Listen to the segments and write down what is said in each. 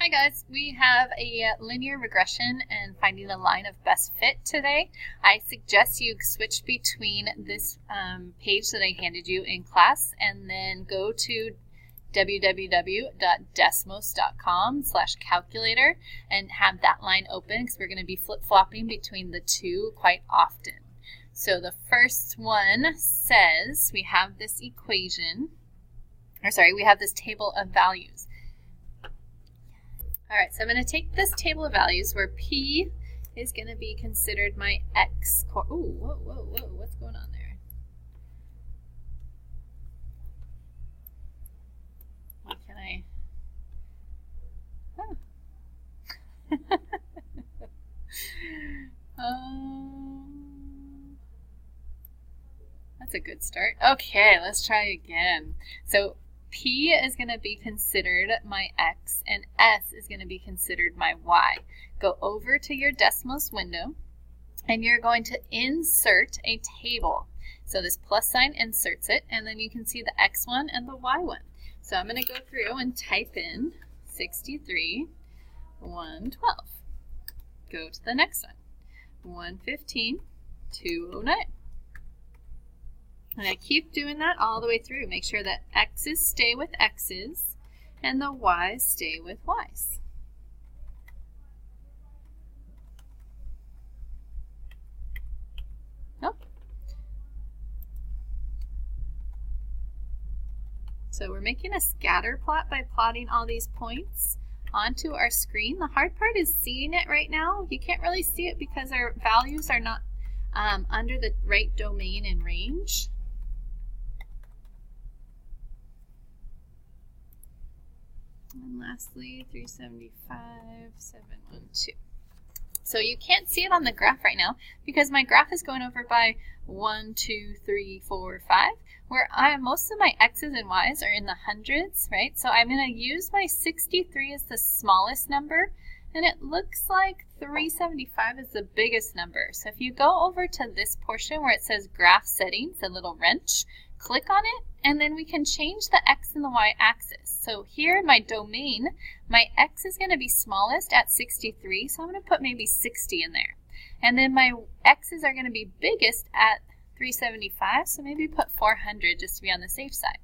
Hi guys, we have a linear regression and finding a line of best fit today. I suggest you switch between this page that I handed you in class and then go to www.desmos.com/calculator and have that line open because we're going to be flip-flopping between the two quite often. So the first one says we have this equation, we have this table of values. All right, so I'm going to take this table of values where P is going to be considered my X. Ooh, whoa, what's going on there? What can I? That's a good start. Okay, let's try again. So P is going to be considered my X and S is going to be considered my Y. Go over to your Desmos window and you're going to insert a table. So this plus sign inserts it and then you can see the X one and the Y one. So I'm going to go through and type in 63, 112. Go to the next one, 115, 209. And I keep doing that all the way through. Make sure that X's stay with X's and the Y's stay with Y's. Nope. So we're making a scatter plot by plotting all these points onto our screen. The hard part is seeing it right now. You can't really see it because our values are not under the right domain and range. And lastly, 375, 712. So you can't see it on the graph right now because my graph is going over by 1, 2, 3, 4, 5, where most of my X's and Y's are in the hundreds, right? So I'm going to use my 63 as the smallest number, and it looks like 375 is the biggest number. So if you go over to this portion where it says graph settings, the little wrench, click on it, and then we can change the X and the Y axis. So here in my domain, my X is going to be smallest at 63, so I'm going to put maybe 60 in there. And then my X's are going to be biggest at 375, so maybe put 400 just to be on the safe side.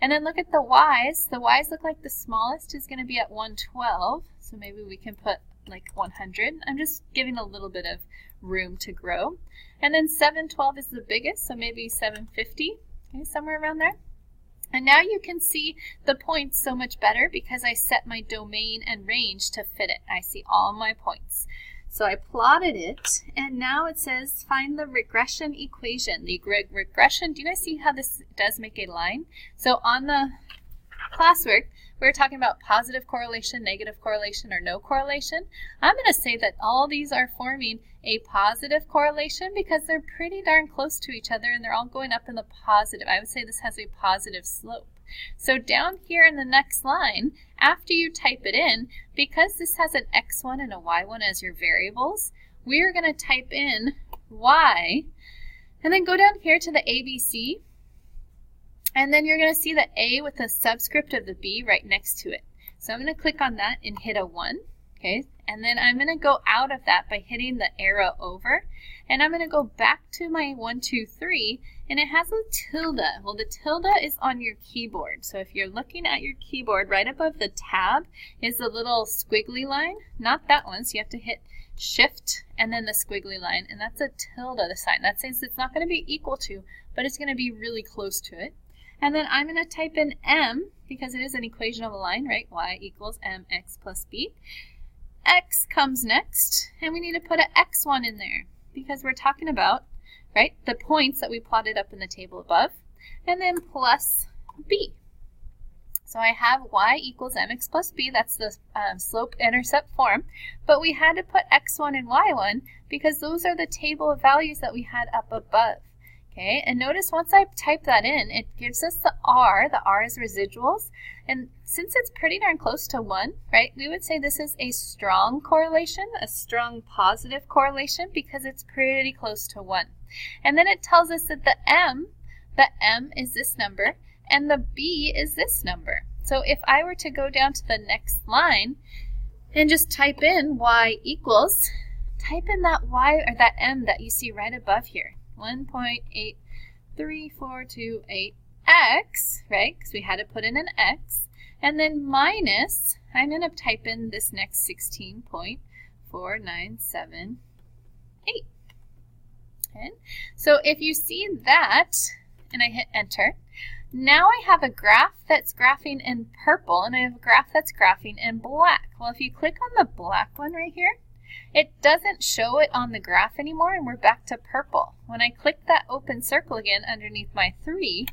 And then look at the Y's. The Y's look like the smallest is going to be at 112, so maybe we can put like 100. I'm just giving a little bit of room to grow. And then 712 is the biggest, so maybe 750. Okay, somewhere around there. And now you can see the points so much better because I set my domain and range to fit it. I see all my points. So I plotted it, and now it says find the regression equation. The regression, do you guys see how this does make a line? So on the classwork, we're talking about positive correlation, negative correlation, or no correlation. I'm going to say that all these are forming a positive correlation because they're pretty darn close to each other and they're all going up in the positive. I would say this has a positive slope. So down here in the next line, after you type it in, because this has an X1 and a Y1 as your variables, we're going to type in Y and then go down here to the ABC. And then you're going to see the A with the subscript of the B right next to it. So I'm going to click on that and hit a 1. Okay, and then I'm going to go out of that by hitting the arrow over. And I'm going to go back to my 1, 2, 3, and it has a tilde. Well, the tilde is on your keyboard. So if you're looking at your keyboard, right above the tab is the little squiggly line. Not that one, so you have to hit Shift and then the squiggly line, and that's a tilde, the sign. That says it's not going to be equal to, but it's going to be really close to it. And then I'm going to type in M, because it is an equation of a line, right? Y equals mx plus b. X comes next, and we need to put an X1 in there, because we're talking about, right, the points that we plotted up in the table above, and then plus b. So I have y equals mx plus b, that's the slope-intercept form, but we had to put x1 and y1 because those are the table of values that we had up above. Okay, and notice once I type that in, it gives us the R is residuals, and since it's pretty darn close to 1, right, we would say this is a strong correlation, a strong positive correlation, because it's pretty close to 1. And then it tells us that the M is this number, and the B is this number. So if I were to go down to the next line, and just type in y equals, type in that y or that m that you see right above here, 1.83428x, right? Because we had to put in an x, and then minus, I'm going to type in this next 16.4978. Okay. So if you see that, and I hit enter, now I have a graph that's graphing in purple, and I have a graph that's graphing in black. Well, if you click on the black one right here, it doesn't show it on the graph anymore, and we're back to purple. When I click that open circle again underneath my 3,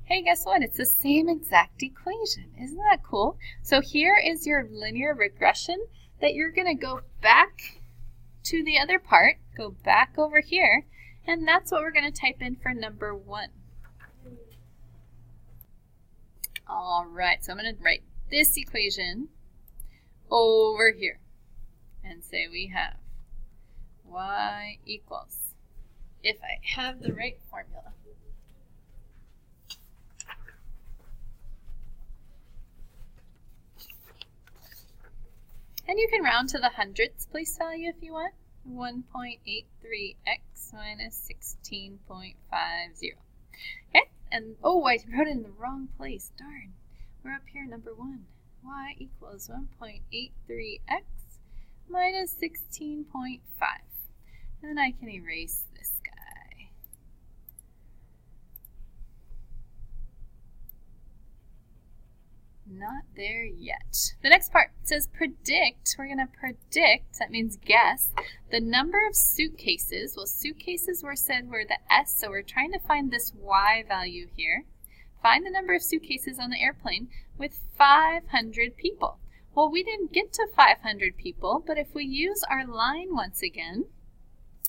hey, guess what? It's the same exact equation. Isn't that cool? So here is your linear regression that you're going to go back to the other part, go back over here, and that's what we're going to type in for number 1. All right, so I'm going to write this equation over here and say we have y equals, if I have the right formula, and you can round to the hundredths place value if you want, 1.83x minus 16.50. Okay, and oh, I wrote it in the wrong place. Darn. We're up here, number 1. Y equals 1.83x minus 16.5. And then I can erase this guy. Not there yet. The next part says predict. We're going to predict, that means guess, the number of suitcases. Well, suitcases were said were the S, so we're trying to find this Y value here. Find the number of suitcases on the airplane with 500 people. Well, we didn't get to 500 people, but if we use our line once again,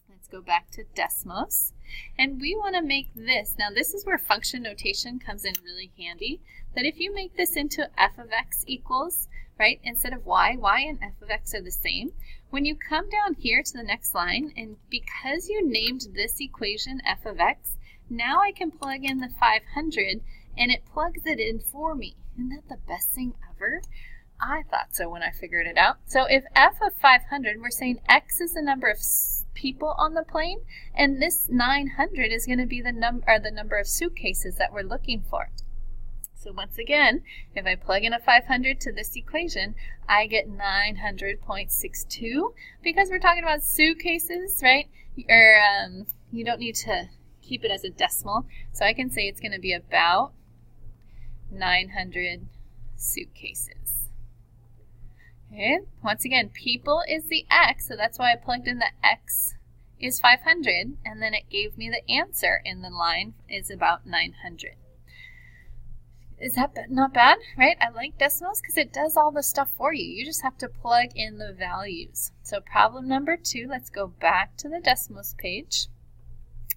let's go back to Desmos, and we want to make this. Now, this is where function notation comes in really handy, that if you make this into f of x equals, right, instead of y, y and f of x are the same. When you come down here to the next line, and because you named this equation f of x, now I can plug in the 500, and it plugs it in for me. Isn't that the best thing ever? I thought so when I figured it out. So if f of 500, we're saying x is the number of people on the plane, and this 900 is going to be the number of suitcases that we're looking for. So once again, if I plug in a 500 to this equation, I get 900.62, because we're talking about suitcases, right? Or you don't need to keep it as a decimal, so I can say it's going to be about 900 suitcases. Okay, once again, people is the x, so that's why I plugged in the x is 500, and then it gave me the answer in the line is about 900. Is that not bad, right? I like decimals because it does all the stuff for you. You just have to plug in the values. So problem number 2, let's go back to the decimals page.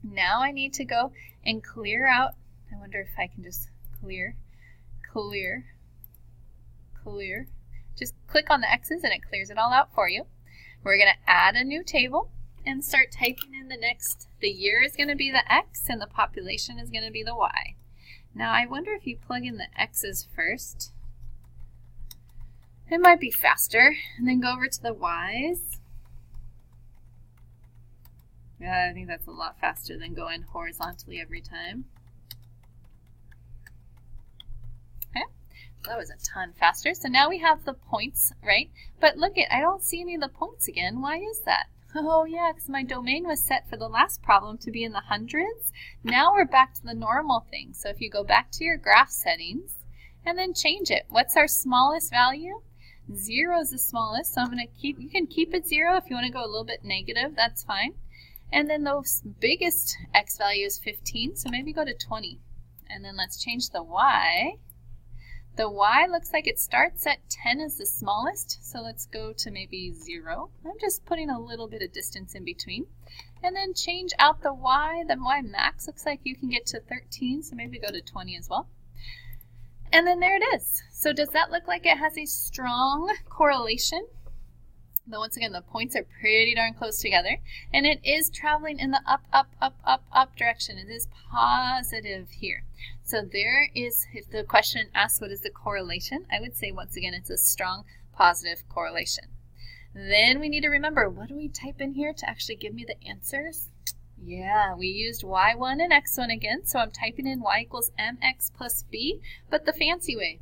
Now I need to go and clear out. I wonder if I can just clear. Just click on the X's and it clears it all out for you. We're going to add a new table and start typing in the year is going to be the X and the population is going to be the Y. Now I wonder if you plug in the X's first. It might be faster, and then go over to the Y's. Yeah, I think that's a lot faster than going horizontally every time. Okay, that was a ton faster. So now we have the points, right? But look I don't see any of the points again. Why is that? Oh yeah, because my domain was set for the last problem to be in the hundreds. Now we're back to the normal thing. So if you go back to your graph settings and then change it. What's our smallest value? 0 is the smallest, so I'm going to you can keep it 0 if you want to go a little bit negative, that's fine. And then the biggest x value is 15, so maybe go to 20. And then let's change the y. The y looks like it starts at 10 as the smallest, so let's go to maybe 0. I'm just putting a little bit of distance in between. And then change out the y. The y max looks like you can get to 13, so maybe go to 20 as well. And then there it is. So does that look like it has a strong correlation? Though once again, the points are pretty darn close together. And it is traveling in the up direction. It is positive here. So there is, if the question asks what is the correlation, I would say once again it's a strong positive correlation. Then we need to remember, what do we type in here to actually give me the answers? Yeah, we used y1 and x1 again, so I'm typing in y equals mx plus b, but the fancy way.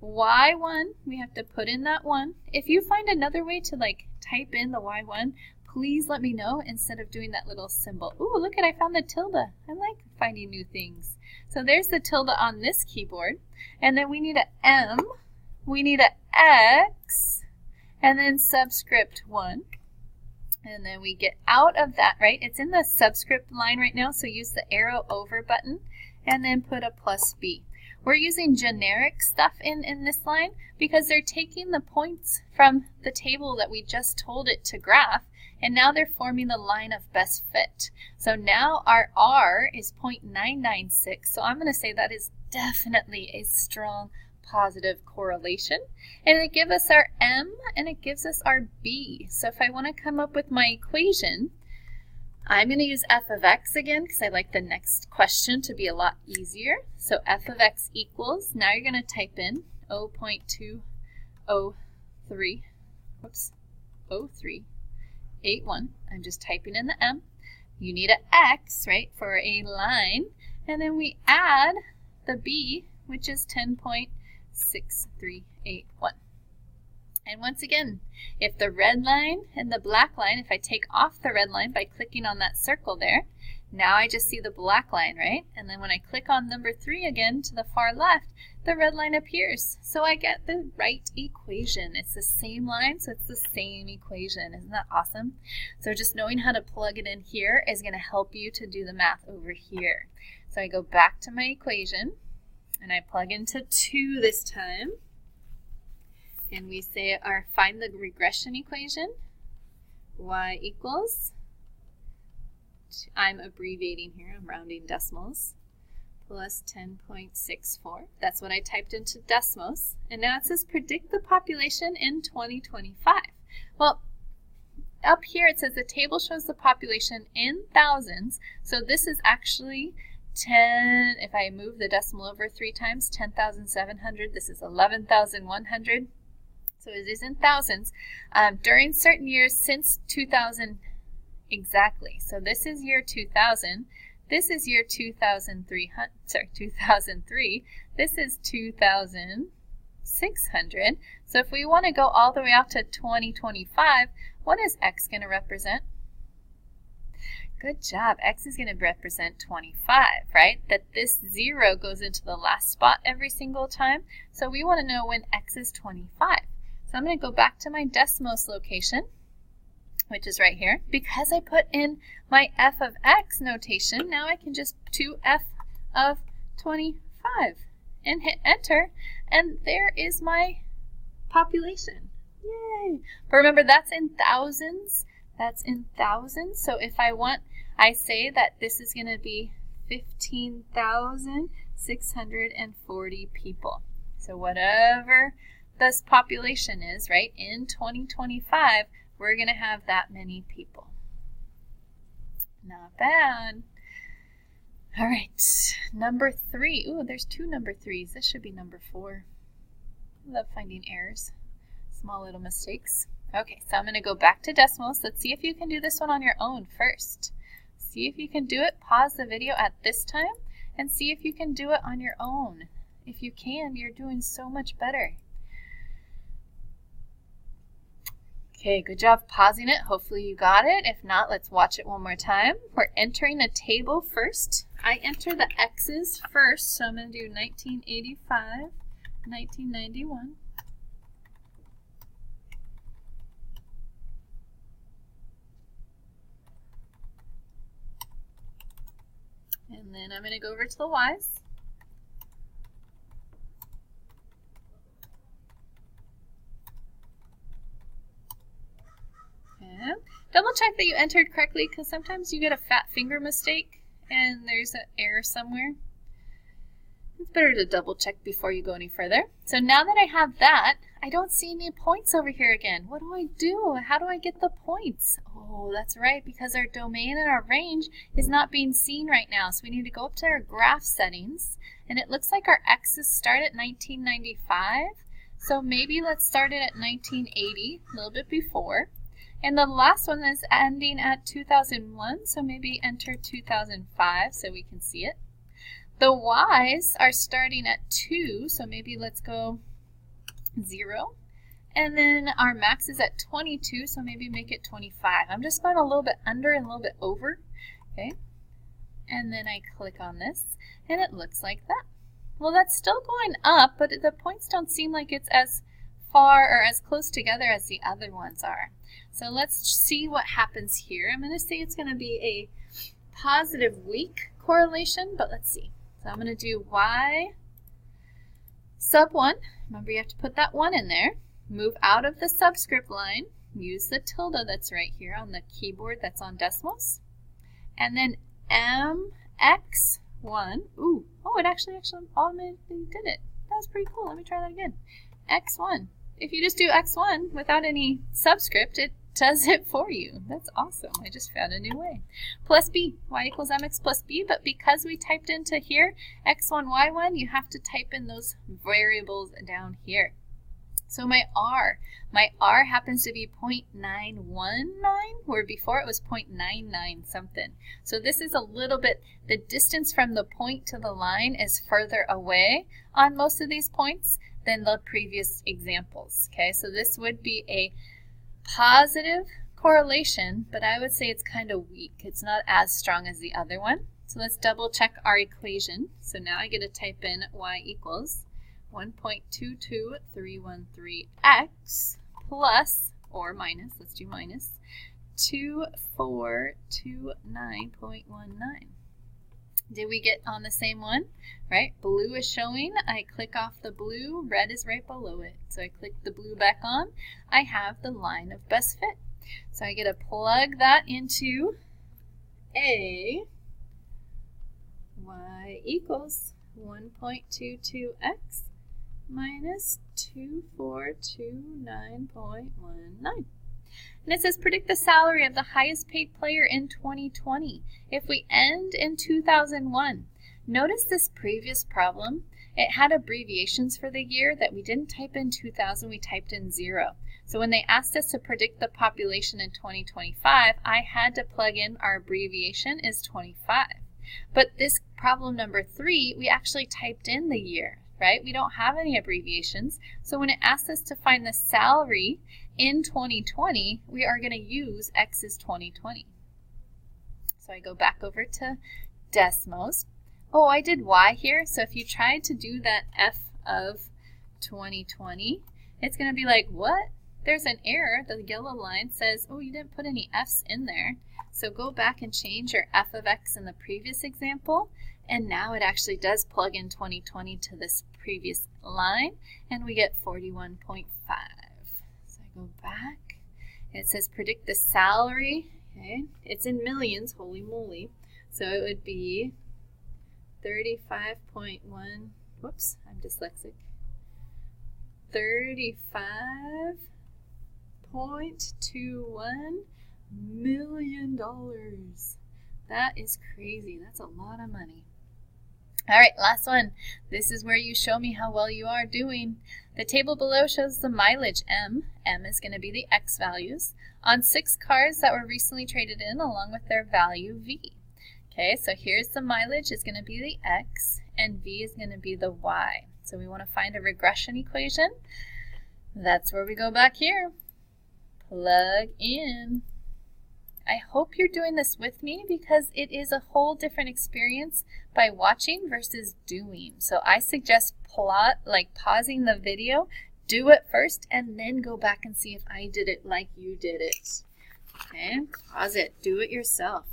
y1, we have to put in that 1. If you find another way to like type in the y1, please let me know instead of doing that little symbol. Ooh, look at, I found the tilde. I like finding new things. So there's the tilde on this keyboard. And then we need a m, we need a x, and then subscript 1. And then we get out of that, right? It's in the subscript line right now, so use the arrow over button and then put a plus b. We're using generic stuff in this line because they're taking the points from the table that we just told it to graph, and now they're forming the line of best fit. So now our R is 0.996, so I'm going to say that is definitely a strong positive correlation. And it gives us our M and it gives us our B. So if I want to come up with my equation, I'm going to use f of x again because I like the next question to be a lot easier. So f of x equals, now you're going to type in 0.203, 0381. I'm just typing in the m. You need an x, right, for a line. And then we add the b, which is 10.6381. And once again, if the red line and the black line, if I take off the red line by clicking on that circle there, now I just see the black line, right? And then when I click on number 3 again to the far left, the red line appears. So I get the right equation. It's the same line, so it's the same equation. Isn't that awesome? So just knowing how to plug it in here is going to help you to do the math over here. So I go back to my equation, and I plug into 2 this time. And we say find the regression equation. Y equals, I'm abbreviating here, I'm rounding decimals, plus 10.64. That's what I typed into decimals. And now it says predict the population in 2025. Well, up here it says the table shows the population in thousands. So this is actually 10, if I move the decimal over 3 times, 10,700. This is 11,100. So it is in thousands during certain years since 2000 exactly. So this is year 2000. This is year 2003. This is 2600. So if we want to go all the way out to 2025, what is x going to represent? Good job. X is going to represent 25, right? That this 0 goes into the last spot every single time. So we want to know when x is 25. So I'm going to go back to my decimals location, which is right here. Because I put in my f of x notation, now I can just 2f of 25 and hit enter, and there is my population. Yay! But remember, that's in thousands. That's in thousands. So if I want, I say that this is going to be 15,640 people. So whatever this population is, right, in 2025, we're going to have that many people. Not bad. All right, number 3. Ooh, there's 2 number 3s. This should be number 4. I love finding errors, small little mistakes. Okay, so I'm going to go back to decimals. Let's see if you can do this one on your own first. See if you can do it. Pause the video at this time and see if you can do it on your own. If you can, you're doing so much better. Okay, good job pausing it. Hopefully you got it. If not, let's watch it one more time. We're entering a table first. I enter the X's first, so I'm going to do 1985, 1991. And then I'm going to go over to the Y's. And double check that you entered correctly, because sometimes you get a fat finger mistake and there's an error somewhere. It's better to double check before you go any further. So now that I have that, I don't see any points over here again. What do I do? How do I get the points? Oh, that's right, because our domain and our range is not being seen right now. So we need to go up to our graph settings, and it looks like our X's start at 1995. So maybe let's start it at 1980, a little bit before. And the last one is ending at 2001, so maybe enter 2005 so we can see it. The y's are starting at 2, so maybe let's go 0. And then our max is at 22, so maybe make it 25. I'm just going a little bit under and a little bit over. Okay. And then I click on this, and it looks like that. Well, that's still going up, but the points don't seem like it's as far or as close together as the other ones are. So let's see what happens here. I'm going to say it's going to be a positive weak correlation, but let's see. So I'm going to do y sub 1. Remember, you have to put that 1 in there. Move out of the subscript line. Use the tilde that's right here on the keyboard that's on decimals. And then Emc2. Ooh, oh, it actually automatically did it. That was pretty cool. Let me try that again. X1. If you just do X1 without any subscript, it does it for you. That's awesome. I just found a new way. Plus B. Y equals Mx plus B. But because we typed into here X1, Y1, you have to type in those variables down here. So my R happens to be 0.919, where before it was 0.99 something. So this is a little bit, the distance from the point to the line is further away on most of these points than the previous examples. Okay, so this would be a positive correlation, but I would say it's kind of weak. It's not as strong as the other one. So let's double check our equation. So now I get to type in y equals 1.22313x plus, or minus, let's do minus, 2429.19. Did we get on the same one? Right? Blue is showing. I click off the blue. Red is right below it. So I click the blue back on. I have the line of best fit. So I get to plug that into A. Y equals 1.22x minus 2429.19. And it says predict the salary of the highest paid player in 2020. If we end in 2001, notice this previous problem, it had abbreviations for the year that we didn't type in 2000, we typed in 0. So when they asked us to predict the population in 2025, I had to plug in our abbreviation is 25. But this problem number 3, we actually typed in the year, right? We don't have any abbreviations. So when it asks us to find the salary in 2020, we are going to use X is 2020. So I go back over to decimals. Oh, I did Y here. So if you tried to do that F of 2020, it's going to be like, what? There's an error. The yellow line says, oh, you didn't put any F's in there. So go back and change your F of X in the previous example. And now it actually does plug in 2020 to this previous line. And we get 41.5. So I go back. It says predict the salary. Okay. It's in millions. Holy moly. So it would be 35.1. Whoops, I'm dyslexic. $35.21 million. That is crazy. That's a lot of money. All right, last one. This is where you show me how well you are doing. The table below shows the mileage M. M is going to be the X values on 6 cars that were recently traded in along with their value V. Okay, so here's the mileage is going to be the X and V is going to be the Y. So we want to find a regression equation. That's where we go back here. Plug in. I hope you're doing this with me because it is a whole different experience by watching versus doing. So I suggest pausing the video, do it first, and then go back and see if I did it like you did it. Okay, pause it, do it yourself.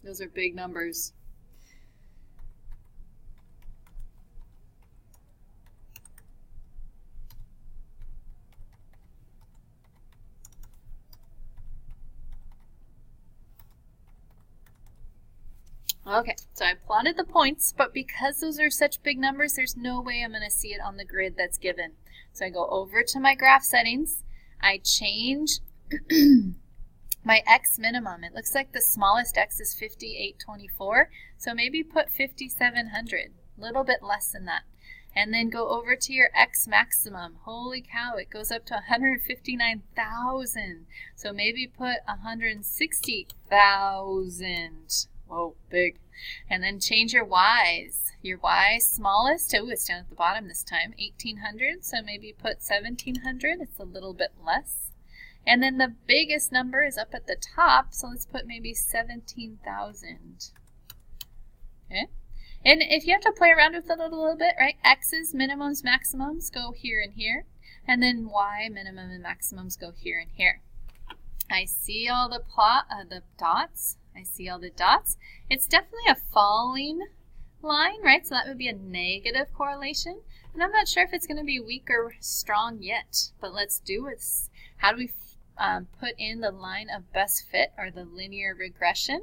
Those are big numbers. Okay, so I plotted the points, but because those are such big numbers, there's no way I'm going to see it on the grid that's given. So I go over to my graph settings, I change my x minimum. It looks like the smallest x is 5824, so maybe put 5700, a little bit less than that. And then go over to your x maximum. Holy cow, it goes up to 159,000, so maybe put 160,000. Whoa, big. And then change your y's. Your y smallest, oh, it's down at the bottom this time, 1800, so maybe put 1700. It's a little bit less. And then the biggest number is up at the top, so let's put maybe 17,000. Okay? And if you have to play around with it a little bit, right, x's, minimums, maximums go here and here, and then y, minimum and maximums go here and here. I see all the dots. I see all the dots. It's definitely a falling line, right? So that would be a negative correlation. And I'm not sure if it's going to be weak or strong yet, but let's do it. How do we put in the line of best fit or the linear regression?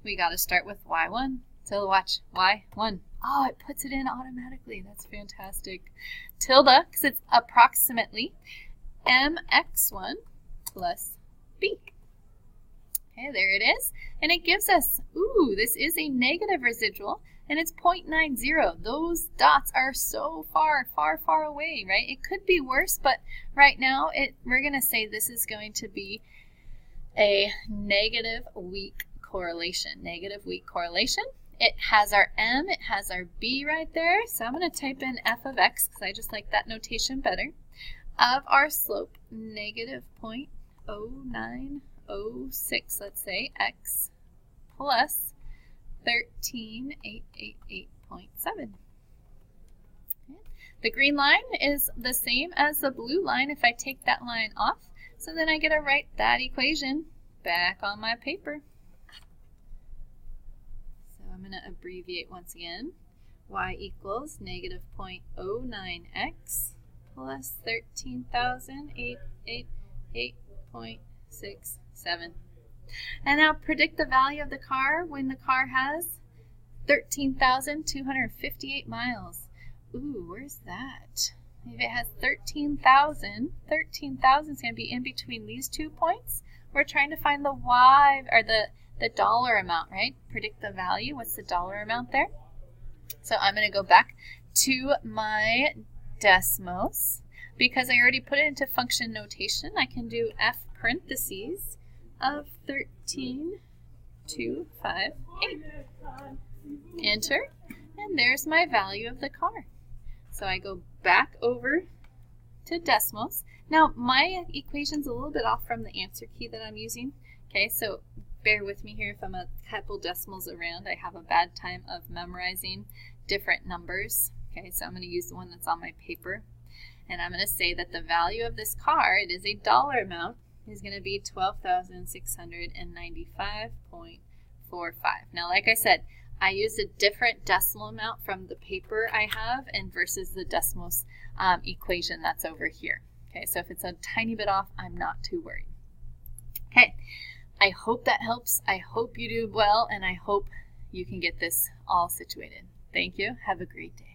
We got to start with y1. So watch, y1. Oh, it puts it in automatically. That's fantastic. Tilde, because it's approximately mx1 plus b. Okay, there it is. And it gives us, ooh, this is a negative residual, and it's 0.90. Those dots are so far, far, far away, right? It could be worse, but right now we're going to say this is going to be a negative weak correlation. Negative weak correlation. It has our m, it has our b right there, so I'm going to type in f of x, because I just like that notation better, of our slope, negative 0.0906, let's say, x plus 13,888.7. The green line is the same as the blue line if I take that line off, so then I get to write that equation back on my paper. So I'm going to abbreviate once again. Y equals negative 0.09x plus 13,888.67. And now predict the value of the car when the car has 13,258 miles. Ooh, where's that? If it has 13,000 is going to be in between these 2 points. We're trying to find the y, or the dollar amount, right? Predict the value. What's the dollar amount there? So I'm going to go back to my Desmos. Because I already put it into function notation, I can do f parentheses of 13,258. Enter, and there's my value of the car. So I go back over to Desmos. Now my equation's a little bit off from the answer key that I'm using. Okay, so bear with me here if I'm a couple decimals around. I have a bad time of memorizing different numbers. Okay, so I'm going to use the one that's on my paper. And I'm going to say that the value of this car, it is a dollar amount, is going to be $12,695.45. Now, like I said, I used a different decimal amount from the paper I have and versus the Desmos equation that's over here. Okay, so if it's a tiny bit off, I'm not too worried. Okay, I hope that helps. I hope you do well, and I hope you can get this all situated. Thank you. Have a great day.